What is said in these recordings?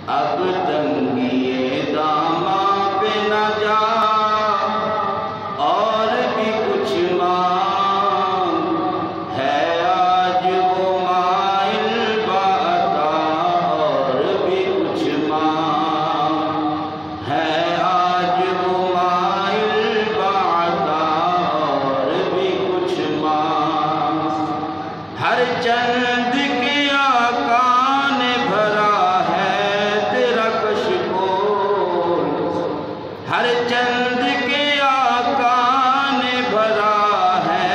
اب تنگی داماں پہ نہ جا، اور بھی کچھ مانگ، ہے آج وہ مائل بعطا، اور بھی کچھ مانگ، ہے آج وہ مائل بعطا، اور بھی کچھ مانگ۔ ہر چند کے آقا نے بھرا ہے تیرا کشکول، ہر چند کے آقا نے بھرا ہے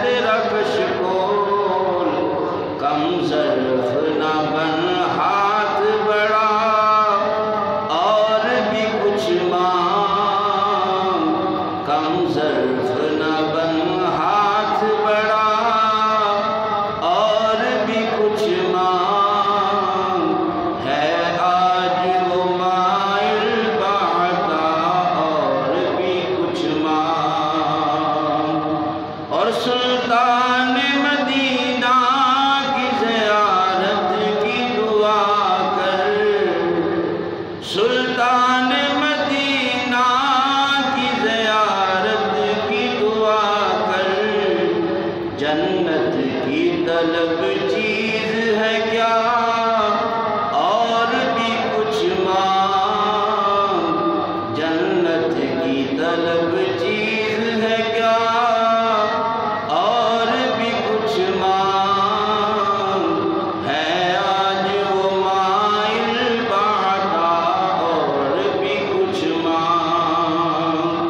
تیرا کشکول، کم ظرف نہ بن ہاتھ بڑا، اور بھی کچھ مانگ، کم ظرف نہ بن ہاتھ بڑا، اور بھی کچھ مانگ، ہے آج وہ مائل بعطا، اور بھی کچھ مانگ۔ اور سلطان مدینہ کی زیارت کی دعا کر، سلطان مدینہ کی زیارت کی دعا کر، جنت کی طلب چیز ہے کیا، اور بھی کچھ مانگ، جنت کی طلب چیز ہے کیا، اور بھی کچھ مانگ، ہے آج وہ مائل بعطا، اور بھی کچھ مانگ۔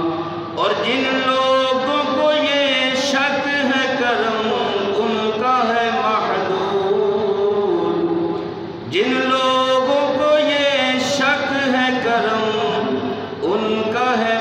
اور جن لوگوں کو یہ شک ہے کرم ان کا ہے محدود، جن لوگوں کو یہ شک ہے کرم ان کا ہے